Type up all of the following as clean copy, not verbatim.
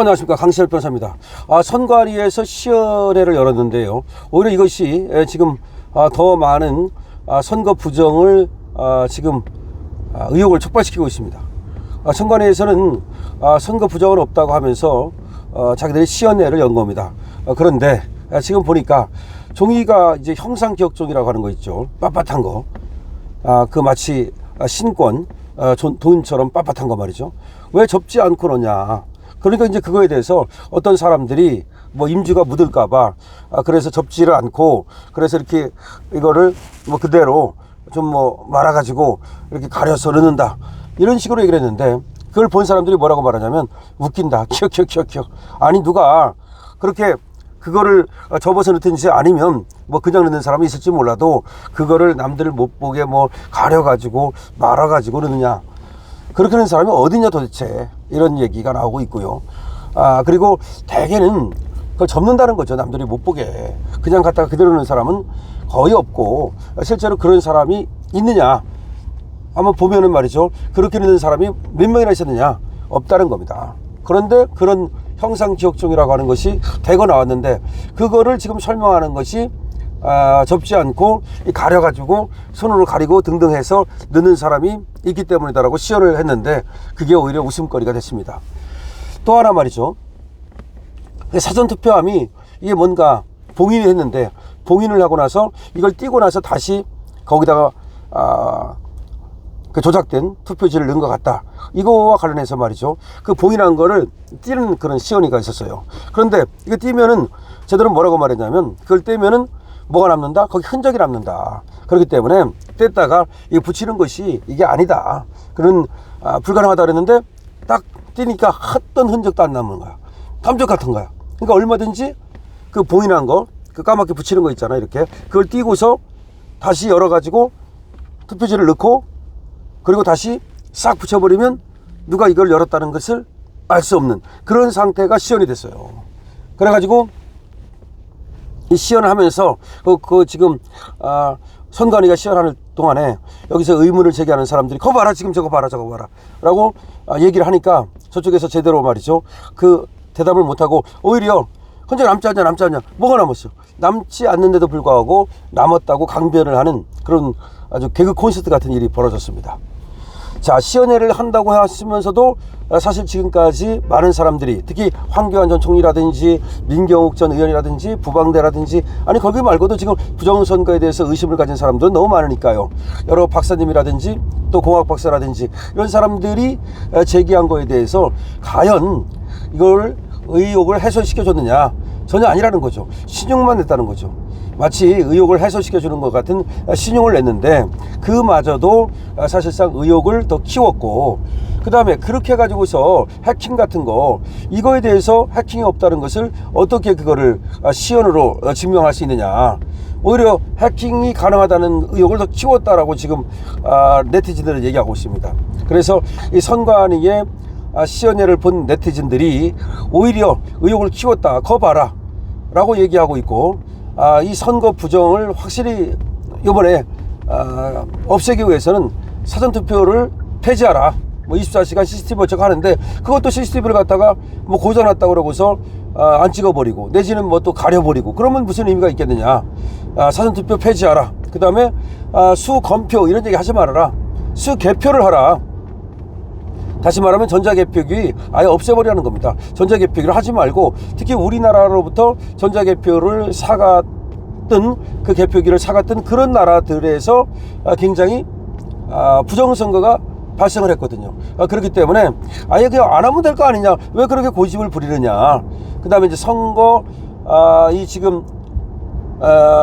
안녕하십니까, 강신엽 변호사입니다. 선관위에서 시연회를 열었는데요, 오히려 이것이 지금 더 많은 선거 부정을 지금 의혹을 촉발시키고 있습니다. 선관위에서는 선거 부정은 없다고 하면서 자기들이 시연회를 연 겁니다. 그런데 지금 보니까 종이가 이제 형상기억종이라고 하는 거 있죠, 빳빳한 거, 그 마치 신권 돈처럼 빳빳한 거 말이죠. 왜 접지 않고 넣냐. 그러니까 이제 그거에 대해서 어떤 사람들이 뭐 임주가 묻을까봐 그래서 접지를 않고, 그래서 이렇게 이거를 뭐 그대로 좀 뭐 말아가지고 이렇게 가려서 넣는다, 이런 식으로 얘기를 했는데, 그걸 본 사람들이 뭐라고 말하냐면 웃긴다, 키역. 아니, 누가 그렇게 그거를 접어서 넣든지 아니면 뭐 그냥 넣는 사람이 있을지 몰라도 그거를 남들 못 보게 뭐 가려가지고 말아가지고 넣느냐, 그렇게 하는 사람이 어디냐 도대체, 이런 얘기가 나오고 있고요. 그리고 대개는 그걸 접는다는 거죠. 남들이 못 보게 그냥 갖다가 그대로 넣는 사람은 거의 없고, 실제로 그런 사람이 있느냐 한번 보면은 말이죠, 그렇게 넣는 사람이 몇 명이나 있었느냐, 없다는 겁니다. 그런데 그런 형상기억종이라고 하는 것이 대거 나왔는데, 그거를 지금 설명하는 것이 접지 않고 가려가지고 손으로 가리고 등등 해서 넣는 사람이 있기 때문이다라고 시연을 했는데, 그게 오히려 웃음거리가 됐습니다. 또 하나 말이죠, 사전투표함이 이게 뭔가 봉인을 했는데, 봉인을 하고 나서 이걸 띄고 나서 다시 거기다가 그 조작된 투표지를 넣은 것 같다, 이거와 관련해서 말이죠, 그 봉인한 거를 띄는 그런 시연회가 있었어요. 그런데 이거 띄면은 제대로 뭐라고 말했냐면, 그걸 떼면은 뭐가 남는다? 거기 흔적이 남는다. 그렇기 때문에 뗐다가 이 붙이는 것이 이게 아니다, 그런 불가능하다 그랬는데, 딱 띄니까 어떤 흔적도 안 남는 거야. 탐적 같은 거야. 그러니까 얼마든지 그 봉인한 거, 그 까맣게 붙이는 거 있잖아, 이렇게 그걸 띄고서 다시 열어가지고 투표지를 넣고, 그리고 다시 싹 붙여버리면 누가 이걸 열었다는 것을 알 수 없는 그런 상태가 시연이 됐어요. 그래가지고 이 시연을 하면서 지금 선관위가 시연하는 동안에 여기서 의문을 제기하는 사람들이 거 봐라, 지금 저거 봐라, 저거 봐라 라고 얘기를 하니까, 저쪽에서 제대로 말이죠, 그 대답을 못하고 오히려 혼자 남지 않냐, 뭐가 남았어, 남지 않는데도 불구하고 남았다고 강변을 하는 그런 아주 개그 콘서트 같은 일이 벌어졌습니다. 자, 시연회를 한다고 하시면서도 사실 지금까지 많은 사람들이, 특히 황교안 전 총리라든지 민경욱 전 의원이라든지 부방대라든지, 아니 거기 말고도 지금 부정선거에 대해서 의심을 가진 사람들은 너무 많으니까요, 여러 박사님이라든지 또 공학 박사라든지 이런 사람들이 제기한 거에 대해서 과연 이걸 의혹을 해소시켜줬느냐, 전혀 아니라는 거죠. 신용만 냈다는 거죠. 마치 의혹을 해소시켜주는 것 같은 신용을 냈는데, 그마저도 사실상 의혹을 더 키웠고, 그 다음에 그렇게 해가지고서 해킹 같은 거, 이거에 대해서 해킹이 없다는 것을 어떻게 그거를 시연으로 증명할 수 있느냐, 오히려 해킹이 가능하다는 의혹을 더 키웠다라고 지금 네티즌들은 얘기하고 있습니다. 그래서 이 선관위의 시연회를 본 네티즌들이 오히려 의혹을 키웠다, 거 봐라 라고 얘기하고 있고, 이 선거 부정을 확실히 이번에 없애기 위해서는 사전투표를 폐지하라, 뭐 24시간 CCTV 설치하는데, 그것도 CCTV를 갖다가 뭐 고장났다고 그러고서 안 찍어버리고, 내지는 뭐 또 가려버리고, 그러면 무슨 의미가 있겠느냐. 사전투표 폐지하라, 그 다음에 수검표 이런 얘기 하지 말아라, 수개표를 하라. 다시 말하면 전자개표기 아예 없애버리라는 겁니다. 전자개표기를 하지 말고, 특히 우리나라로부터 전자개표를 사갔던, 그 개표기를 사갔던 그런 나라들에서 굉장히 부정선거가 발생을 했거든요. 그렇기 때문에 아예 그냥 안 하면 될 거 아니냐, 왜 그렇게 고집을 부리느냐. 그 다음에 이제 선거 이 지금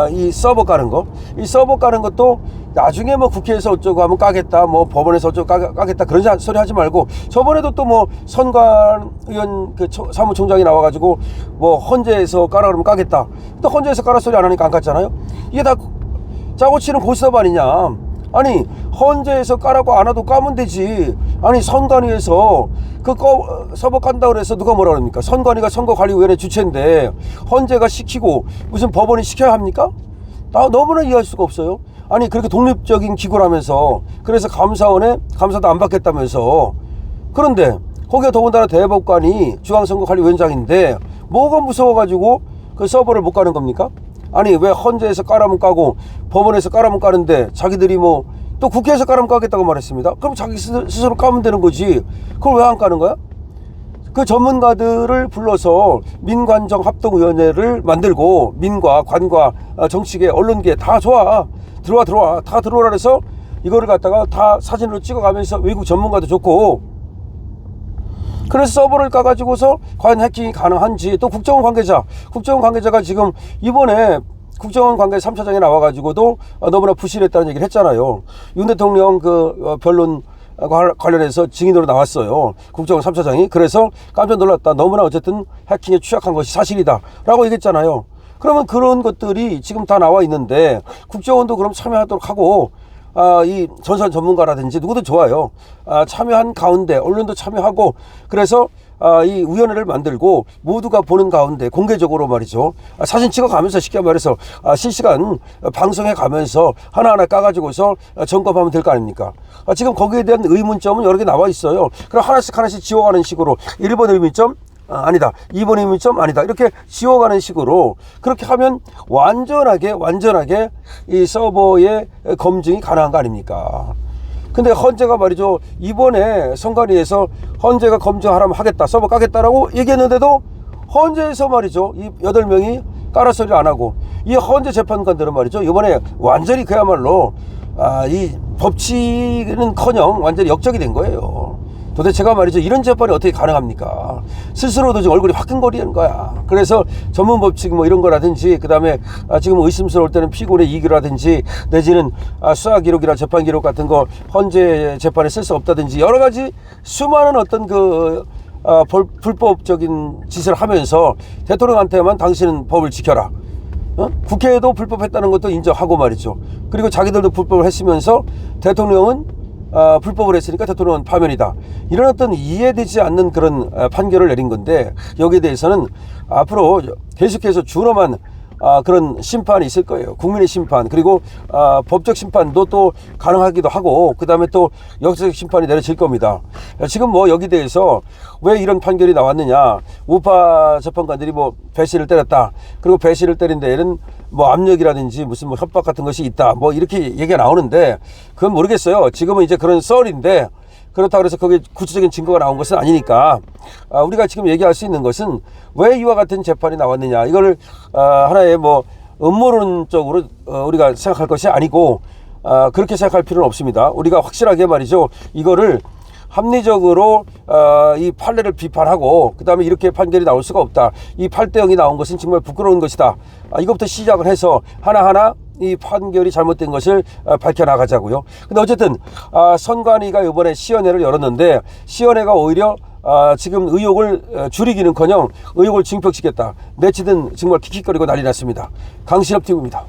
이 서버 까는 거, 이 서버 까는 것도 나중에 뭐 국회에서 어쩌고 하면 까겠다, 뭐 법원에서 어쩌고 까겠다, 그런 소리 하지 말고, 저번에도 또 뭐 선관위원 그 사무총장이 나와가지고 뭐 헌재에서 까라 그러면 까겠다, 또 헌재에서 까라 소리 안 하니까 안 깠잖아요. 이게 다 짜고 치는 고스톱 아니냐. 아니, 헌재에서 까라고 안 와도 까면 되지. 아니, 선관위에서 그 서버 깐다고 그래서 누가 뭐라 그럽니까? 선관위가 선거관리위원회 주체인데 헌재가 시키고 무슨 법원이 시켜야 합니까? 나 너무나 이해할 수가 없어요. 아니, 그렇게 독립적인 기구라면서, 그래서 감사원에 감사도 안 받겠다면서, 그런데 거기가 더군다나 대법관이 중앙선거관리위원장인데 뭐가 무서워가지고 그 서버를 못 가는 겁니까? 아니 왜 헌재에서 까라면 까고 법원에서 까라면 까는데 자기들이 뭐 또 국회에서 까라면 까겠다고 말했습니다. 그럼 자기 스스로 까면 되는 거지. 그걸 왜 안 까는 거야? 그 전문가들을 불러서 민관정 합동위원회를 만들고 민과 관과 정치계 언론계 다 좋아 들어와 다 들어오라 그래서 이거를 갖다가 다 사진으로 찍어가면서 외국 전문가도 좋고 그래서 서버를 까가지고서 과연 해킹이 가능한지 또 국정원 관계자가 지금 이번에 국정원 관계 3차장에 나와가지고도 너무나 부실했다는 얘기를 했잖아요. 윤 대통령 그 변론 관련해서 증인으로 나왔어요. 국정원 3차장이. 그래서 깜짝 놀랐다. 너무나 어쨌든 해킹에 취약한 것이 사실이다 라고 얘기했잖아요. 그러면 그런 것들이 지금 다 나와 있는데 국정원도 그럼 참여하도록 하고 이 전산 전문가라든지 누구도 좋아요. 참여한 가운데 언론도 참여하고 그래서 이 위원회를 만들고 모두가 보는 가운데 공개적으로 말이죠. 사진 찍어가면서 쉽게 말해서 실시간 방송해 가면서 하나하나 까가지고서 점검하면 될 거 아닙니까? 지금 거기에 대한 의문점은 여러 개 나와 있어요. 그럼 하나씩 지워가는 식으로 1번 의문점 아니다. 2번 의문점 아니다. 이렇게 지워가는 식으로 그렇게 하면 완전하게 이 서버의 검증이 가능한 거 아닙니까? 근데 헌재가 말이죠. 이번에 선관위에서 헌재가 검증하라면 하겠다. 서버 까겠다라고 얘기했는데도 헌재에서 말이죠. 이 8명이 까라 소리를 안 하고 이 헌재 재판관들은 말이죠. 이번에 완전히 그야말로 이 법치는커녕 완전히 역적이 된 거예요. 도대체가 말이죠. 이런 재판이 어떻게 가능합니까? 스스로도 지금 얼굴이 화끈거리는 거야. 그래서 전문 법칙 뭐 이런 거라든지 그다음에 지금 의심스러울 때는 피고인의 이기라든지 내지는 수사 기록이나 재판 기록 같은 거 헌재 재판에 쓸 수 없다든지 여러 가지 수많은 어떤 그 불법적인 짓을 하면서 대통령한테만 당신은 법을 지켜라. 국회에도 불법했다는 것도 인정하고 말이죠. 그리고 자기들도 불법을 했으면서 대통령은 불법을 했으니까 대통령은 파면이다. 이런 어떤 이해되지 않는 그런 판결을 내린 건데 여기에 대해서는 앞으로 계속해서 준엄한 그런 심판이 있을 거예요. 국민의 심판 그리고 법적 심판도 또 가능하기도 하고 그 다음에 또 역사적 심판이 내려질 겁니다. 지금 뭐 여기 대해서 왜 이런 판결이 나왔느냐 우파 재판관들이 뭐 배신을 때렸다 그리고 배신을 때린 데에는 뭐 압력이라든지 무슨 뭐 협박 같은 것이 있다 뭐 이렇게 얘기가 나오는데 그건 모르겠어요. 지금은 이제 그런 썰인데 그렇다고 해서 거기에 구체적인 증거가 나온 것은 아니니까 우리가 지금 얘기할 수 있는 것은 왜 이와 같은 재판이 나왔느냐 이거를 하나의 뭐 음모론적으로 우리가 생각할 것이 아니고 그렇게 생각할 필요는 없습니다. 우리가 확실하게 말이죠 이거를 합리적으로 이 판례를 비판하고 그 다음에 이렇게 판결이 나올 수가 없다. 이 8대0이 나온 것은 정말 부끄러운 것이다. 이것부터 시작을 해서 하나하나 이 판결이 잘못된 것을 밝혀나가자고요. 근데 어쨌든 선관위가 이번에 시연회를 열었는데 시연회가 오히려 지금 의혹을 줄이기는커녕 의혹을 증폭시켰다. 내치든 정말 킥킥거리고 난리 났습니다. 강신업 TV입니다.